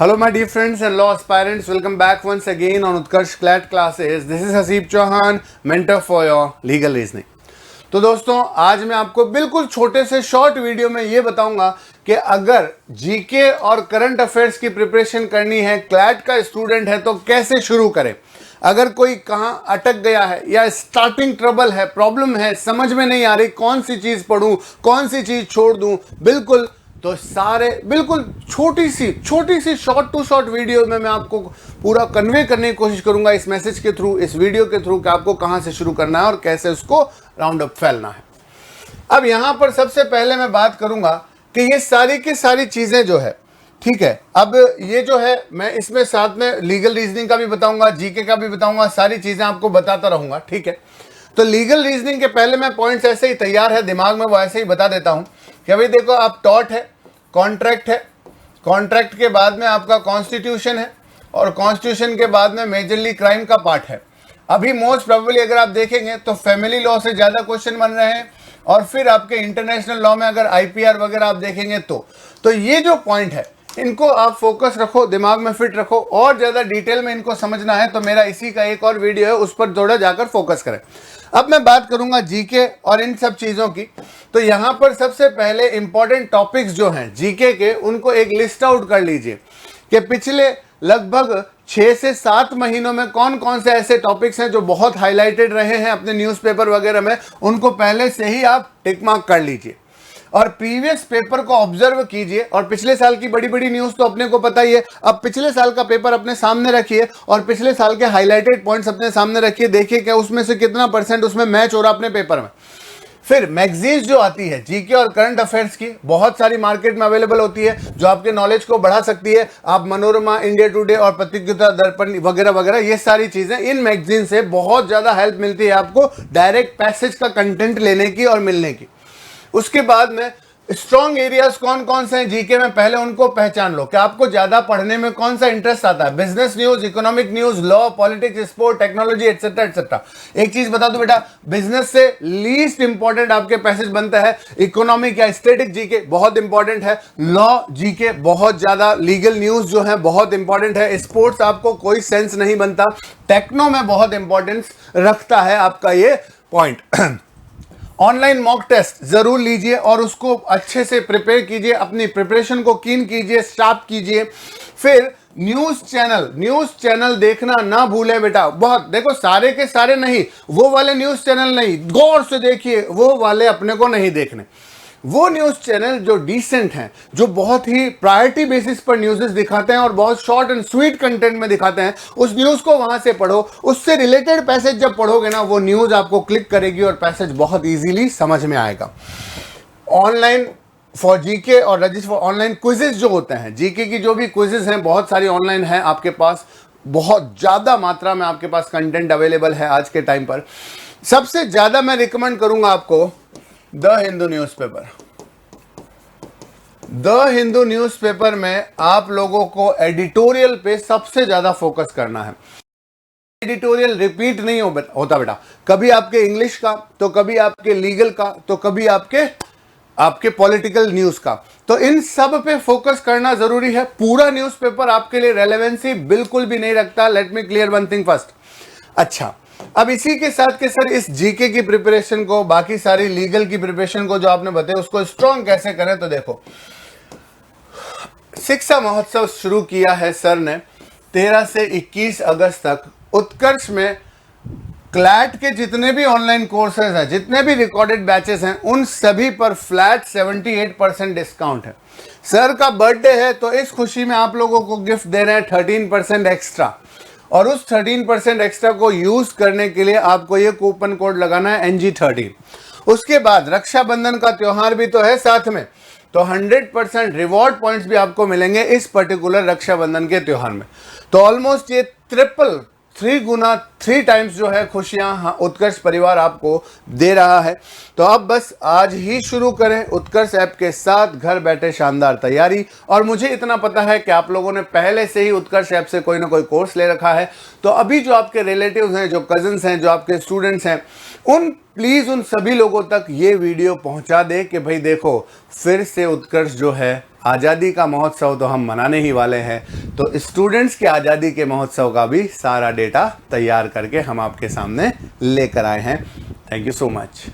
Hello my dear friends and law aspirants, welcome back once again on Utkarsh CLAT classes. This is Haseeb Chauhan, mentor for your legal reasoning. तो दोस्तों आज मैं आपको बिल्कुल छोटे से शॉर्ट वीडियो में ये बताऊंगा कि अगर जीके और करंट अफेयर्स की प्रिपरेशन करनी है, क्लैट का स्टूडेंट है तो कैसे शुरू करें। अगर कोई कहाँ अटक गया है या स्टार्टिंग ट्रबल है, प्रॉब्लम है, समझ में नहीं आ रही कौन सी चीज़ पढ़ूं, कौन सी चीज़ छोड़ दूं, बिल्कुल तो सारे बिल्कुल छोटी सी शॉर्ट टू शॉर्ट वीडियो में मैं आपको पूरा कन्वे करने की कोशिश करूंगा इस मैसेज के थ्रू, इस वीडियो के थ्रू कि आपको कहां से शुरू करना है और कैसे उसको राउंड अप फैलना है। अब यहां पर सबसे पहले मैं बात करूंगा कि ये सारी की सारी चीजें जो है, ठीक है, अब ये जो है मैं इसमें साथ में लीगल रीजनिंग का भी बताऊंगा, जीके का भी बताऊंगा, सारी चीजें आपको बताता रहूंगा, ठीक है। तो लीगल रीजनिंग के पहले मैं पॉइंट्स ऐसे ही तैयार है दिमाग में, वो ऐसे ही बता देता हूं कि भाई देखो, आप टॉर्ट है, कॉन्ट्रैक्ट है, कॉन्ट्रैक्ट के बाद में आपका कॉन्स्टिट्यूशन है और कॉन्स्टिट्यूशन के बाद में मेजरली क्राइम का पार्ट है। अभी मोस्ट प्रोबेबली अगर आप देखेंगे तो फैमिली लॉ से ज़्यादा क्वेश्चन बन रहे हैं और फिर आपके इंटरनेशनल लॉ में अगर आईपीआर वगैरह आप देखेंगे तो ये जो पॉइंट है इनको आप फोकस रखो, दिमाग में फिट रखो, और ज़्यादा डिटेल में इनको समझना है तो मेरा इसी का एक और वीडियो है, उस पर थोड़ा जाकर फोकस करें। अब मैं बात करूंगा जीके और इन सब चीज़ों की। तो यहाँ पर सबसे पहले इंपॉर्टेंट टॉपिक्स जो हैं जीके के, उनको एक लिस्ट आउट कर लीजिए कि पिछले लगभग 6 से 7 महीनों में कौन कौन से ऐसे टॉपिक्स हैं जो बहुत हाईलाइटेड रहे हैं अपने न्यूज़पेपर वगैरह में, उनको पहले से ही आप टिक मार्क कर लीजिए और प्रीवियस पेपर को ऑब्जर्व कीजिए। और पिछले साल की बड़ी बड़ी न्यूज़ तो अपने को पता ही है, अब पिछले साल का पेपर अपने सामने रखिए और पिछले साल के हाईलाइटेड पॉइंट्स अपने सामने रखिए, देखिए क्या उसमें से कितना परसेंट उसमें मैच हो रहा अपने पेपर में। फिर मैगजीन्स जो आती है जीके और करंट अफेयर्स की, बहुत सारी मार्केट में अवेलेबल होती है जो आपके नॉलेज को बढ़ा सकती है। आप मनोरमा, इंडिया टुडे और पत्रिका दर्पण वगैरह वगैरह, ये सारी चीज़ें, इन मैगजीन से बहुत ज़्यादा हेल्प मिलती है आपको डायरेक्ट पैसेज का कंटेंट लेने की और मिलने की। उसके बाद में स्ट्रॉन्ग एरियाज कौन कौन से हैं जीके में, पहले उनको पहचान लो कि आपको ज्यादा पढ़ने में कौन सा इंटरेस्ट आता है। Business news, economic news, law, politics, sport, technology, etcetera etcetera. एक चीज बता दो बेटा, बिजनेस से लीस्ट इंपॉर्टेंट आपके पैसेज बनता है इकोनॉमिक या स्टैटिक जीके, बहुत इंपॉर्टेंट है। लॉ जीके बहुत ज्यादा, लीगल न्यूज जो है बहुत इंपॉर्टेंट है। स्पोर्ट्स आपको कोई सेंस नहीं बनता, टेक्नो में बहुत इंपॉर्टेंस रखता है आपका ये पॉइंट। ऑनलाइन मॉक टेस्ट जरूर लीजिए और उसको अच्छे से प्रिपेयर कीजिए, अपनी प्रिपरेशन को कीन कीजिए, शार्प कीजिए। फिर न्यूज चैनल देखना ना भूलें बेटा, बहुत देखो, सारे के सारे नहीं, वो वाले न्यूज चैनल नहीं, गौर से देखिए, वो वाले अपने को नहीं देखने। वो न्यूज़ चैनल जो डिसेंट हैं, जो बहुत ही प्रायोरिटी बेसिस पर न्यूज़ेस दिखाते हैं और बहुत शॉर्ट एंड स्वीट कंटेंट में दिखाते हैं, उस न्यूज़ को वहाँ से पढ़ो। उससे रिलेटेड पैसेज जब पढ़ोगे ना, वो न्यूज़ आपको क्लिक करेगी और पैसेज बहुत इजीली समझ में आएगा। ऑनलाइन फॉर जीके और रजिस्टर फॉर ऑनलाइन क्विजेज जो होते हैं, जीके की जो भी क्विजेज हैं बहुत सारी ऑनलाइन हैं आपके पास, बहुत ज़्यादा मात्रा में आपके पास कंटेंट अवेलेबल है आज के टाइम पर। सबसे ज़्यादा मैं रिकमेंड करूँगा आपको the Hindu newspaper. The Hindu newspaper में आप लोगों को एडिटोरियल पे सबसे ज्यादा फोकस करना है। एडिटोरियल रिपीट नहीं होता बेटा, कभी आपके इंग्लिश का, तो कभी आपके लीगल का, तो कभी आपके पॉलिटिकल न्यूज का, तो इन सब पे फोकस करना जरूरी है। पूरा न्यूज़पेपर आपके लिए रेलेवेंसी बिल्कुल भी नहीं रखता। Let me clear one thing first. अच्छा, अब इसी के साथ के सर इस जीके की प्रिपरेशन को, बाकी सारी लीगल की प्रिपरेशन को जो आपने बताया उसको स्ट्रॉन्ग कैसे करें, तो देखो, शिक्षा महोत्सव शुरू किया है सर ने 13 से 21 अगस्त तक। उत्कर्ष में क्लैट के जितने भी ऑनलाइन कोर्सेज हैं, जितने भी रिकॉर्डेड बैचेस हैं, उन सभी पर फ्लैट 78% डिस्काउंट है। सर का बर्थडे है तो इस खुशी में आप लोगों को गिफ्ट दे रहे हैं 13% एक्स्ट्रा, और उस 13% एक्स्ट्रा को यूज करने के लिए आपको ये कूपन कोड लगाना है NG13। उसके बाद रक्षाबंधन का त्योहार भी तो है साथ में, तो 100% रिवॉर्ड पॉइंट्स भी आपको मिलेंगे इस पर्टिकुलर रक्षाबंधन के त्योहार में। तो ऑलमोस्ट ये 3 टाइम्स जो है खुशियां उत्कर्ष परिवार आपको दे रहा है। तो अब बस आज ही शुरू करें उत्कर्ष ऐप के साथ घर बैठे शानदार तैयारी। और मुझे इतना पता है कि आप लोगों ने पहले से ही उत्कर्ष ऐप से कोई ना कोई कोर्स ले रखा है, तो अभी जो आपके रिलेटिव्स हैं, जो कजन्स हैं, जो आपके स्टूडेंट्स हैं, प्लीज़ उन सभी लोगों तक ये वीडियो पहुंचा दे कि भाई देखो, फिर से उत्कर्ष जो है, आज़ादी का महोत्सव तो हम मनाने ही वाले हैं, तो स्टूडेंट्स की आज़ादी के महोत्सव का भी सारा डेटा तैयार करके हम आपके सामने लेकर आए हैं। Thank you so much.